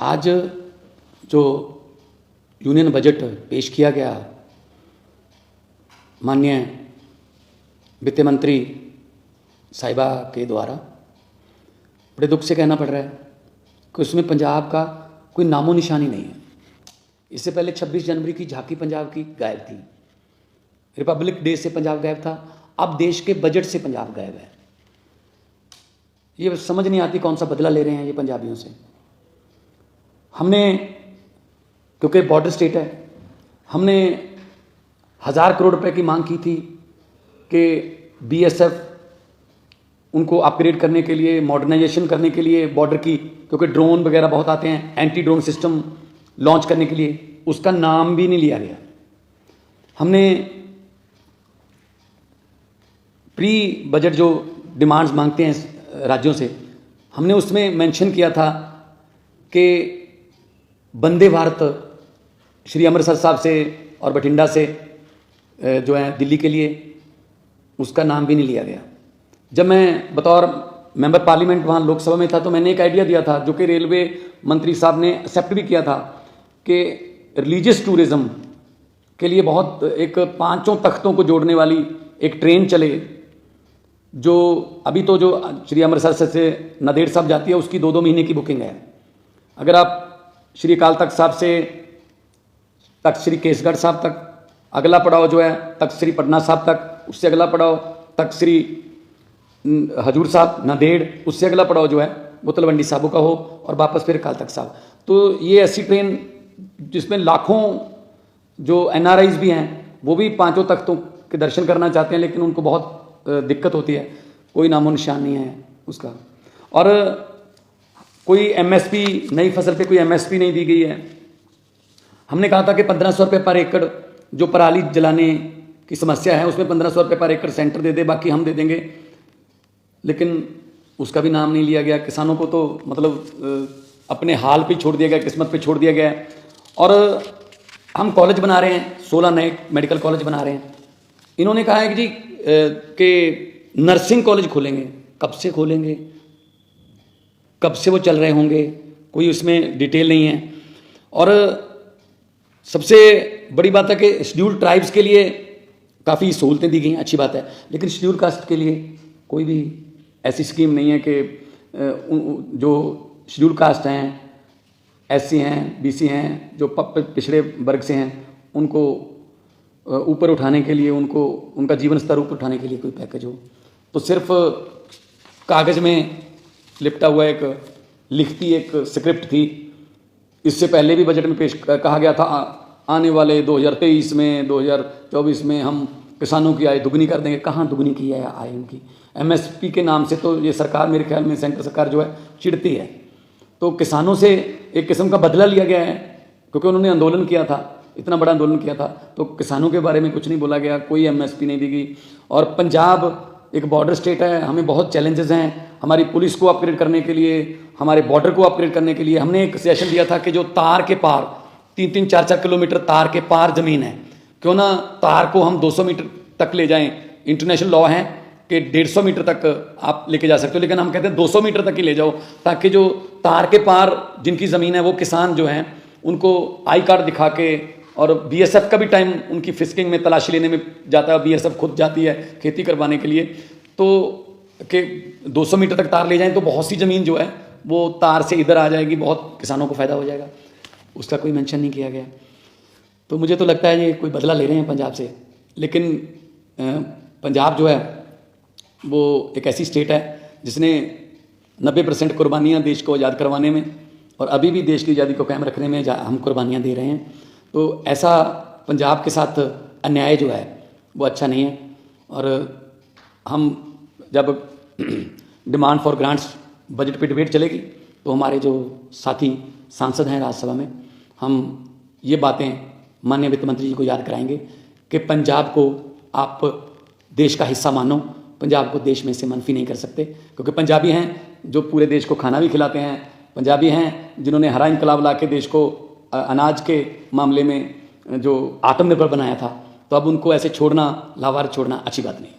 आज जो union budget पेश किया गया माननीय वित्त मंत्री साहिबा के द्वारा, बड़े दुख से कहना पड़ रहा है कि उसमें पंजाब का कोई नामो निशानी नहीं है। इससे पहले 26 जनवरी की झांकी पंजाब की गायब थी, रिपब्लिक डे से पंजाब गायब था, अब देश के बजट से पंजाब गायब है। ये समझ नहीं आती कौन सा बदला ले रहे हैं ये पंजाबियों से। हमने, क्योंकि बॉर्डर स्टेट है, हमने 1000 करोड़ रुपए की मांग की थी कि बीएसएफ उनको अपग्रेड करने के लिए, मॉडर्नाइजेशन करने के लिए बॉर्डर की, क्योंकि ड्रोन वगैरह बहुत आते हैं, एंटी ड्रोन सिस्टम लॉन्च करने के लिए, उसका नाम भी नहीं लिया गया। हमने प्री बजट जो डिमांड्स मांगते हैं राज्यों से, हमने उसमें मेंशन किया था कि वंदे भारत श्री अमृतसर साहब से और बठिंडा से जो है दिल्ली के लिए, उसका नाम भी नहीं लिया गया। जब मैं बतौर मेंबर पार्लियामेंट वहाँ लोकसभा में था तो मैंने एक आइडिया दिया था जो कि रेलवे मंत्री साहब ने एक्सेप्ट भी किया था कि रिलीजियस टूरिज्म के लिए बहुत एक 5 तख्तों को जोड़ने वाली एक ट्रेन चले, जो अभी तो जो श्री अमृतसर से नांदेड़ साहब जाती है उसकी 2-2 महीने की बुकिंग है। अगर आप श्री अकाल तख्त साहब से तख्त श्री केसगढ़ साहब तक, अगला पड़ाव जो है तख्त श्री पटना साहब तक, उससे अगला पड़ाव तख्त श्री हजूर साहब नांदेड़, उससे अगला पड़ाव जो है वो तलवंडी साबो का हो और वापस फिर अकाल तख्त साहब। तो ये ऐसी ट्रेन जिसमें लाखों जो एनआरआईज भी हैं वो भी 5 तख्तों के दर्शन करना चाहते हैं, लेकिन उनको बहुत दिक्कत होती है, कोई नामो निशान नहीं है उसका। और कोई एमएसपी, नई फसल पे कोई एमएसपी नहीं दी गई है। हमने कहा था कि 1500 रुपये पर एकड़ जो पराली जलाने की समस्या है उसमें 1500 रुपये पर एकड़ सेंटर दे दे, बाकी हम दे देंगे, लेकिन उसका भी नाम नहीं लिया गया। किसानों को तो मतलब अपने हाल पे छोड़ दिया गया, किस्मत पे छोड़ दिया गया है। और हम कॉलेज बना रहे हैं, 16 नए मेडिकल कॉलेज बना रहे हैं। इन्होंने कहा है कि जी कि नर्सिंग कॉलेज खोलेंगे, कब से खोलेंगे, कब से वो चल रहे होंगे, कोई उसमें डिटेल नहीं है। और सबसे बड़ी बात है कि शेड्यूल्ड ट्राइब्स के लिए काफ़ी सहूलतें दी गई हैं, अच्छी बात है, लेकिन शेड्यूल्ड कास्ट के लिए कोई भी ऐसी स्कीम नहीं है कि जो शेड्यूल्ड कास्ट हैं, एससी हैं, बीसी हैं, जो पिछड़े वर्ग से हैं, उनको ऊपर उठाने के लिए, उनको उनका जीवन स्तर ऊपर उठाने के लिए कोई पैकेज हो। तो सिर्फ कागज़ में लिपटा हुआ एक लिखती एक स्क्रिप्ट थी। इससे पहले भी बजट में पेश कहा गया था आने वाले 2023 में, 2024 में हम किसानों की आय दुगनी कर देंगे। कहाँ दुगनी की है आय उनकी? एमएसपी के नाम से तो ये सरकार, मेरे ख्याल में सेंट्रल सरकार जो है चिढ़ती है। तो किसानों से एक किस्म का बदला लिया गया है, क्योंकि उन्होंने आंदोलन किया था, इतना बड़ा आंदोलन किया था, तो किसानों के बारे में कुछ नहीं बोला गया, कोई एमएसपी नहीं दी गई। और पंजाब एक बॉर्डर स्टेट है, हमें बहुत चैलेंजेस हैं। हमारी पुलिस को अपग्रेड करने के लिए, हमारे बॉर्डर को अपग्रेड करने के लिए हमने एक सजेशन दिया था कि जो तार के पार 3-3, 4-4 किलोमीटर तार के पार ज़मीन है, क्यों ना तार को हम 200 मीटर तक ले जाएं। इंटरनेशनल लॉ है कि 150 मीटर तक आप लेके जा सकते हो, लेकिन हम कहते हैं 200 मीटर तक ही ले जाओ, ताकि जो तार के पार जिनकी ज़मीन है वो किसान जो हैं उनको आई कार्ड दिखा के, और बीएसएफ का भी टाइम उनकी फिस्किंग में, तलाशी लेने में जाता है, बीएसएफ खुद जाती है खेती करवाने के लिए, तो कि 200 मीटर तक तार ले जाएं तो बहुत सी ज़मीन जो है वो तार से इधर आ जाएगी, बहुत किसानों को फ़ायदा हो जाएगा। उसका कोई मेंशन नहीं किया गया। तो मुझे तो लगता है ये कोई बदला ले रहे हैं पंजाब से, लेकिन पंजाब जो है वो एक ऐसी स्टेट है जिसने 90% कुर्बानियाँ देश को आज़ाद करवाने में और अभी भी देश की आज़ादी को कायम रखने में हम कुर्बानियाँ दे रहे हैं। तो ऐसा पंजाब के साथ अन्याय जो है वो अच्छा नहीं है। और हम जब डिमांड फॉर ग्रांट्स बजट पे डिबेट चलेगी तो हमारे जो साथी सांसद हैं राज्यसभा में, हम ये बातें माननीय वित्त मंत्री जी को याद कराएंगे कि पंजाब को आप देश का हिस्सा मानो, पंजाब को देश में से मनफी नहीं कर सकते, क्योंकि पंजाबी हैं जो पूरे देश को खाना भी खिलाते हैं, पंजाबी हैं जिन्होंने हरा इनकलाब ला के देश को अनाज के मामले में जो आत्मनिर्भर बनाया था। तो अब उनको ऐसे छोड़ना, लावार छोड़ना अच्छी बात नहीं।